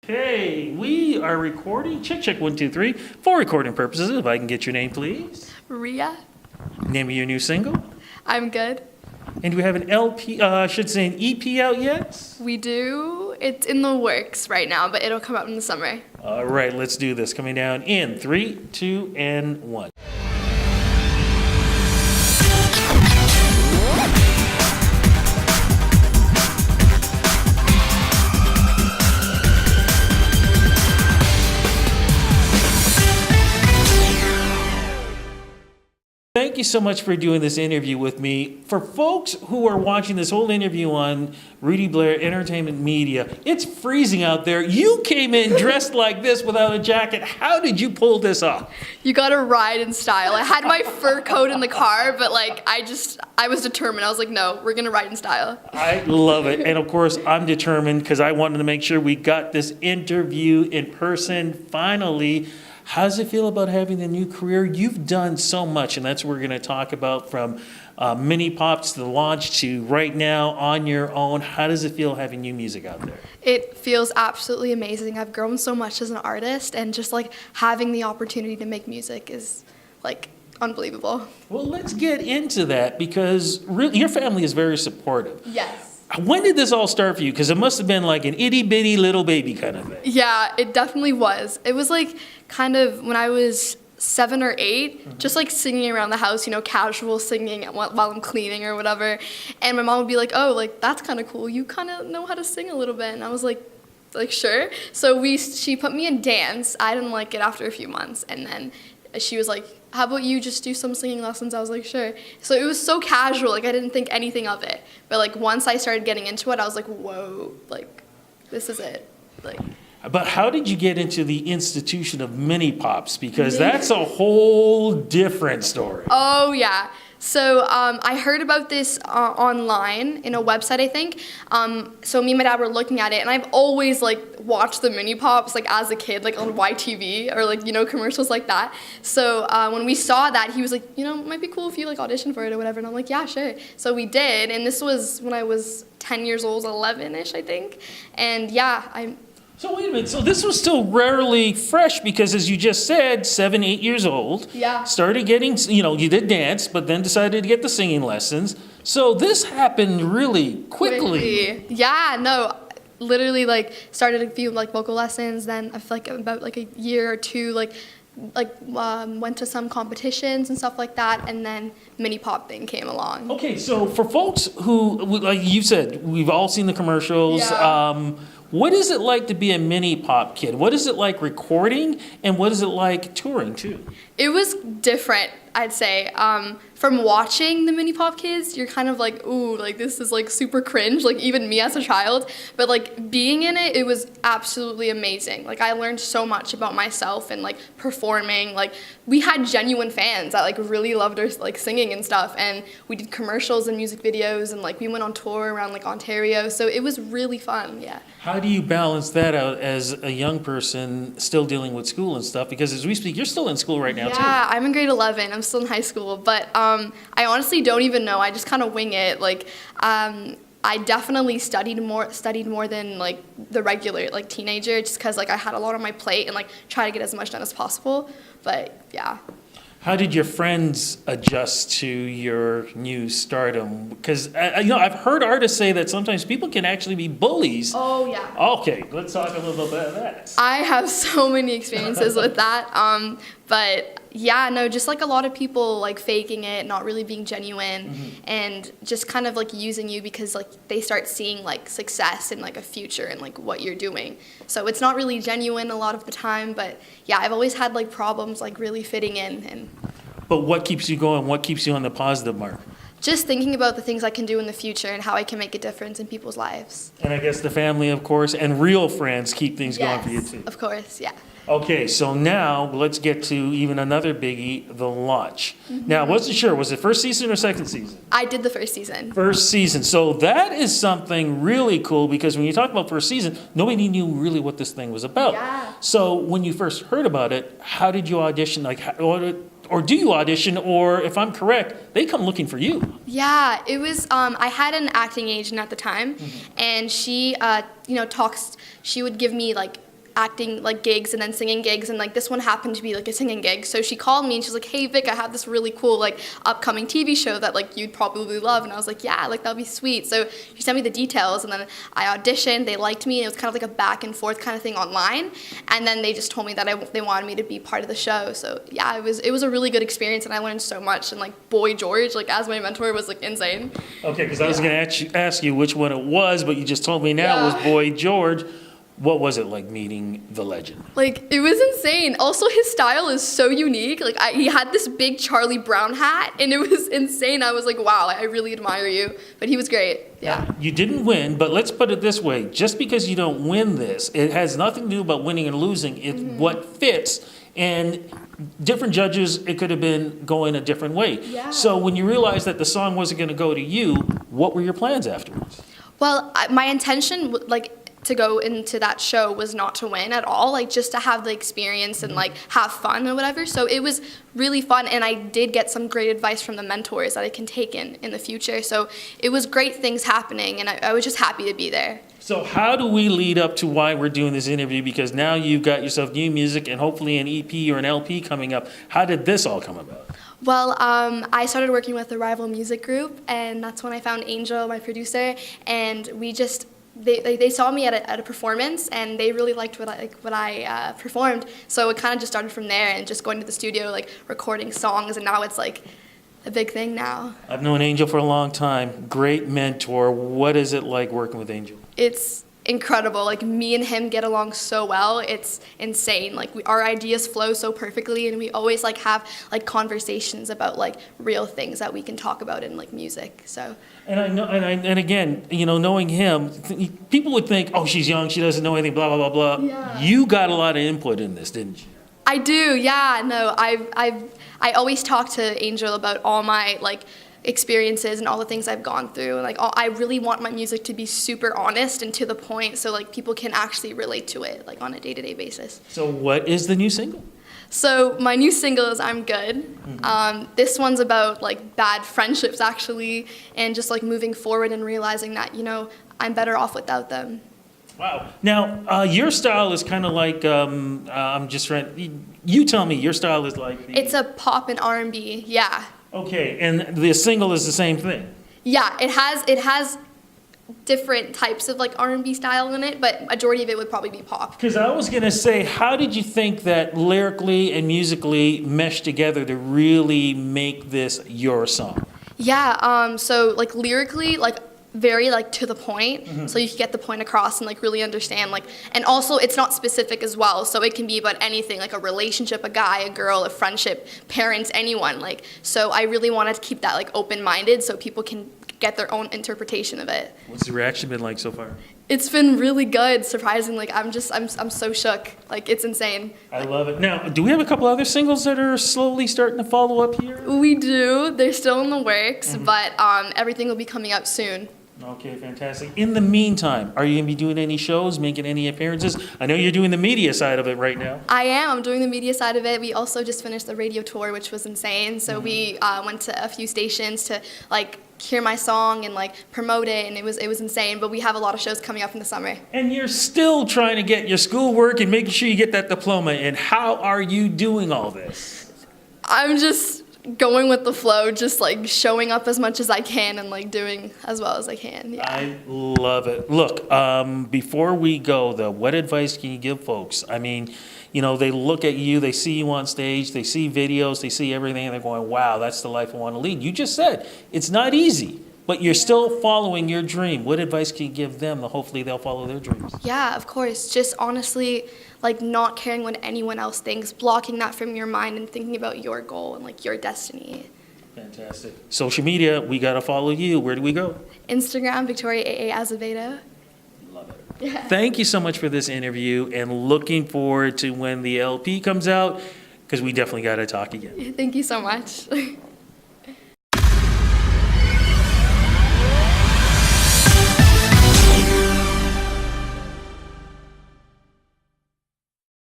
Okay, we are recording. Check, check, 1, 2, 3. For recording purposes, if I can get your name, please. RIA. Name of your new single. I'm good. And do we have an LP, I should say an EP out yet? We do. It's in the works right now, but it'll come out in the summer. All right, let's do this. Coming down in 3, 2, and 1. Thank you so much for doing this interview with me. For folks who are watching this whole interview on Rudy Blair Entertainment Media, it's freezing out there. You came in dressed like this without a jacket. How did you pull this off? You gotta ride in style. I had my fur coat in the car, but I was determined. I was like, no, we're gonna ride in style. I love it. And of course, I'm determined because I wanted to make sure we got this interview in person finally. How does it feel about having a new career? You've done so much, and that's what we're going to talk about, from mini pops to the launch to right now on your own. How does it feel having new music out there? It feels absolutely amazing. I've grown so much as an artist, and just like having the opportunity to make music is like unbelievable. Well, let's get into that because really, your family is very supportive. Yes. When did this all start for you? Because it must have been like an itty bitty little baby kind of thing. Yeah, it definitely was. It was like kind of when I was 7 or 8, just like singing around the house, casual singing while I'm cleaning or whatever. And my mom would be like, oh, like that's kind of cool. You kind of know how to sing a little bit. And I was like sure. So she put me in dance. I didn't like it after a few months. And then she was like, how about you just do some singing lessons? I was like, sure. So it was so casual, like I didn't think anything of it. But like once I started getting into it, I was like, whoa, like this is it. Like. But how did you get into the institution of mini pops? Because that's a whole different story. Oh yeah. So I heard about this online in a website, I think. So me and my dad were looking at it, and I've always like watched the mini pops like as a kid, like on YTV or like commercials like that. So when we saw that, he was like, it might be cool if you like audition for it or whatever. And I'm like, yeah, sure. So we did, and this was when I was 10 years old, 11-ish, I think. And yeah, So wait a minute, so this was still rarely fresh because, as you just said, 7, 8 years old. Yeah. Started getting, you did dance, but then decided to get the singing lessons. So this happened really quickly. Yeah, no, literally like started a few like vocal lessons. Then I feel like about like a year or two, went to some competitions and stuff like that, and then mini pop thing came along. Okay, so for folks who, like you said, we've all seen the commercials. Yeah. What is it like to be a mini pop kid? What is it like recording, and what is it like touring too? It was different, I'd say. From watching the mini pop kids, you're kind of like, ooh, like this is like super cringe, like even me as a child. But like being in it, it was absolutely amazing. Like I learned so much about myself and like performing. Like we had genuine fans that like really loved our like singing and stuff. And we did commercials and music videos, and like we went on tour around like Ontario. So it was really fun, yeah. How do you balance that out as a young person still dealing with school and stuff? Because as we speak, you're still in school right now too. Yeah, I'm in grade 11. I'm still in high school, but I honestly don't even know. I just kind of wing it. Like, I definitely studied more than like the regular like teenager, just because like I had a lot on my plate and like try to get as much done as possible. But yeah. How did your friends adjust to your new stardom? Because I've heard artists say that sometimes people can actually be bullies. Oh yeah. Okay, let's talk a little bit about that. I have so many experiences with that. But yeah, no, just like a lot of people like faking it, not really being genuine, and just kind of like using you because like they start seeing like success and like a future in like what you're doing. So it's not really genuine a lot of the time, but yeah, I've always had like problems like really fitting in. But what keeps you going? What keeps you on the positive mark? Just thinking about the things I can do in the future and how I can make a difference in people's lives. And I guess the family, of course, and real friends keep things going for you too. Of course, yeah. Okay, so now let's get to even another biggie, the launch. Now, I wasn't sure, was it first season or second season? I did the first season. First season. So that is something really cool because when you talk about first season, nobody knew really what this thing was about. Yeah. So when you first heard about it, how did you audition? Like, or do you audition? Or if I'm correct, they come looking for you. Yeah, it was. I had an acting agent at the time, and she, she would give me like acting like gigs and then singing gigs, and like this one happened to be like a singing gig. So she called me and she's like, hey Vic, I have this really cool like upcoming TV show that like you'd probably love. And I was like, yeah, like that'll be sweet. So she sent me the details, and then I auditioned, they liked me, and it was kind of like a back and forth kind of thing online. And then they just told me that they wanted me to be part of the show. So yeah, it was a really good experience, and I learned so much. And like Boy George, like as my mentor, was like insane. Okay, because I was going to ask you which one it was, but you just told me now it Yeah. was Boy George. What was it like meeting the legend? Like, it was insane. Also, his style is so unique. Like, he had this big Charlie Brown hat, and it was insane. I was like, wow, I really admire you. But he was great. Yeah. You didn't win, but let's put it this way. Just because you don't win this, it has nothing to do about winning and losing. It's what fits. And different judges, it could have been going a different way. Yeah. So when you realized that the song wasn't going to go to you, what were your plans afterwards? Well, my intention, like, to go into that show was not to win at all, like just to have the experience and like have fun or whatever. So it was really fun, and I did get some great advice from the mentors that I can take in the future. So it was great things happening, and I was just happy to be there. So how do we lead up to why we're doing this interview? Because now you've got yourself new music and hopefully an EP or an LP coming up. How did this all come about? Well, I started working with the Rival Music Group, and that's when I found Angel, my producer, and we just they saw me at a performance, and they really liked what I performed. So it kind of just started from there, and just going to the studio, like recording songs, and now it's like a big thing now. I've known Angel for a long time. Great mentor. What is it like working with Angel? It's incredible. Like, me and him get along so well. It's insane. Like, our ideas flow so perfectly, and we always like have like conversations about like real things that we can talk about in like music. So. And I know, and again, you know, knowing him, people would think, oh, she's young, she doesn't know anything, blah blah blah blah. Yeah. You got a lot of input in this, didn't you? I do. Yeah. No. I always talk to Angel about all my like experiences and all the things I've gone through, and like I really want my music to be super honest and to the point, so like people can actually relate to it like on a day-to-day basis. So what is the new single? So my new single is I'm Good. This one's about like bad friendships actually, and just like moving forward and realizing that, you know, I'm better off without them. Wow. Now, your style is kind of like, I'm just trying, you tell me, your style is like It's a pop and R&B, yeah. Okay, and the single is the same thing? Yeah, it has different types of like R&B style in it, but majority of it would probably be pop. Because I was going to say, how did you think that lyrically and musically mesh together to really make this your song? Yeah, so like lyrically, like very like to the point, so you can get the point across and like really understand, like, and also it's not specific as well, so it can be about anything, like a relationship, a guy, a girl, a friendship, parents, anyone, like, so I really wanted to keep that like open-minded so people can get their own interpretation of it. What's the reaction been like so far? It's been really good, surprisingly. I'm so shook. Like, it's insane. I love it. Now, do we have a couple other singles that are slowly starting to follow up here? We do. They're still in the works, but everything will be coming out soon. Okay, fantastic. In the meantime, are you going to be doing any shows, making any appearances? I know you're doing the media side of it right now. I am. I'm doing the media side of it. We also just finished the radio tour, which was insane. So we went to a few stations to like hear my song and like promote it, and it was insane. But we have a lot of shows coming up in the summer. And you're still trying to get your schoolwork and making sure you get that diploma. And how are you doing all this? I'm just going with the flow, just like showing up as much as I can and like doing as well as I can. Yeah. I love it. Look, before we go though, what advice can you give folks? I mean, you know, they look at you, they see you on stage, they see videos, they see everything, and they're going, wow, that's the life I want to lead. You just said it's not easy, but you're still following your dream. What advice can you give them that hopefully they'll follow their dreams? Yeah, of course. Just honestly, like not caring what anyone else thinks, blocking that from your mind and thinking about your goal and like your destiny. Fantastic. Social media, we got to follow you. Where do we go? Instagram, Victoria AA Azevedo. Love it. Yeah. Thank you so much for this interview, and looking forward to when the LP comes out, because we definitely got to talk again. Thank you so much.